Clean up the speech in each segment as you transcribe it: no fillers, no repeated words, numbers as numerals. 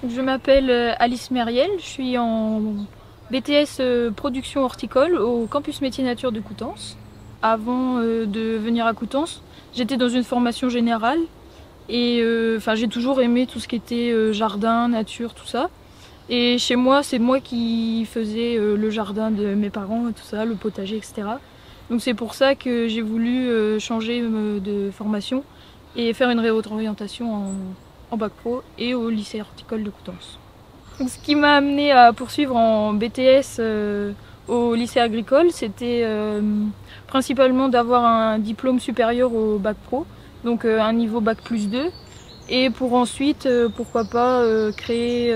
Je m'appelle Alice Mériel, je suis en BTS production horticole au campus métier nature de Coutances. Avant de venir à Coutances, j'étais dans une formation générale et j'ai toujours aimé tout ce qui était jardin, nature, tout ça. Et chez moi, c'est moi qui faisais le jardin de mes parents, tout ça, le potager, etc. Donc c'est pour ça que j'ai voulu changer de formation et faire une réorientation en bac pro et au lycée horticole de Coutances. Donc, ce qui m'a amené à poursuivre en BTS au lycée agricole, c'était principalement d'avoir un diplôme supérieur au bac pro, donc un niveau bac plus 2, et pour ensuite, pourquoi pas, créer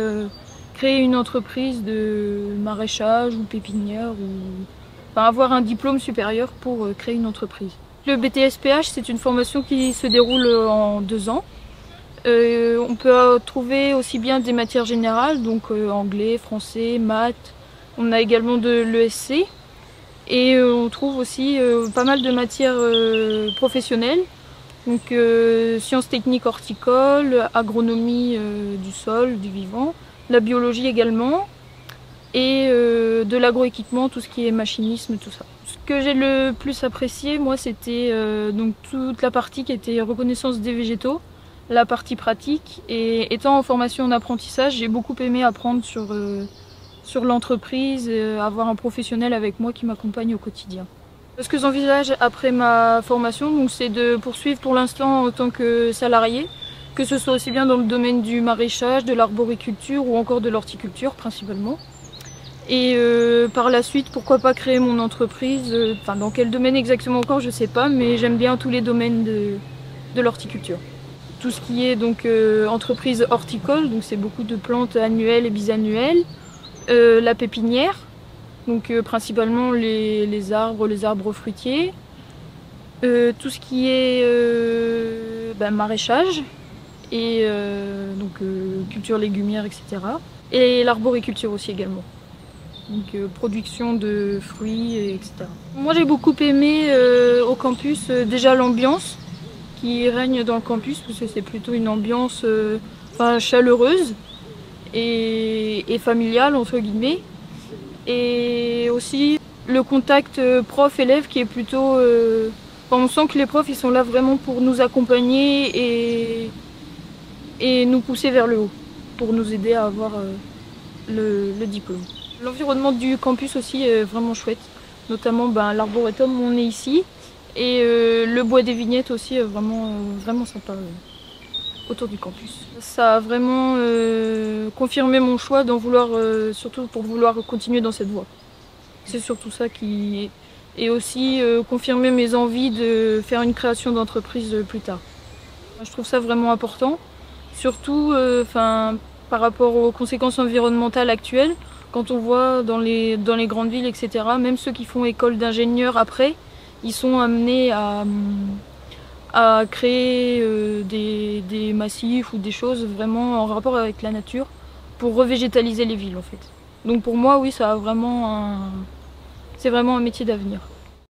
une entreprise de maraîchage ou pépinière, ou avoir un diplôme supérieur pour créer une entreprise. Le BTS-PH, c'est une formation qui se déroule en 2 ans. On peut trouver aussi bien des matières générales, donc anglais, français, maths. On a également de l'ESC. Et on trouve aussi pas mal de matières professionnelles, donc sciences techniques horticoles, agronomie du sol, du vivant, la biologie également, et de l'agroéquipement, tout ce qui est machinisme, tout ça. Ce que j'ai le plus apprécié, moi, c'était donc toute la partie qui était reconnaissance des végétaux, la partie pratique, et étant en formation en apprentissage, j'ai beaucoup aimé apprendre sur l'entreprise, avoir un professionnel avec moi qui m'accompagne au quotidien. Ce que j'envisage après ma formation, c'est de poursuivre pour l'instant en tant que salarié, que ce soit aussi bien dans le domaine du maraîchage, de l'arboriculture ou encore de l'horticulture principalement. Et par la suite, pourquoi pas créer mon entreprise, dans quel domaine exactement encore, je sais pas, mais j'aime bien tous les domaines de l'horticulture. Tout ce qui est donc entreprise horticole, donc c'est beaucoup de plantes annuelles et bisannuelles. La pépinière, donc principalement les arbres fruitiers. Tout ce qui est maraîchage et culture légumière, etc. Et l'arboriculture aussi également. Donc production de fruits, etc. Moi j'ai beaucoup aimé au campus déjà l'ambiance qui règne dans le campus, parce que c'est plutôt une ambiance chaleureuse et familiale entre guillemets. Et aussi le contact prof-élève qui est plutôt... on sent que les profs ils sont là vraiment pour nous accompagner et nous pousser vers le haut, pour nous aider à avoir le diplôme. L'environnement du campus aussi est vraiment chouette, notamment l'arboretum où on est ici, et le bois des vignettes aussi est vraiment sympa autour du campus. Ça a vraiment confirmé mon choix d'en vouloir, surtout pour vouloir continuer dans cette voie. C'est surtout ça qui... Et aussi confirmer mes envies de faire une création d'entreprise plus tard. Je trouve ça vraiment important, surtout par rapport aux conséquences environnementales actuelles. Quand on voit dans les grandes villes, etc., même ceux qui font école d'ingénieur après, ils sont amenés à créer des massifs ou des choses vraiment en rapport avec la nature pour revégétaliser les villes en fait. Donc pour moi, oui, c'est vraiment un métier d'avenir.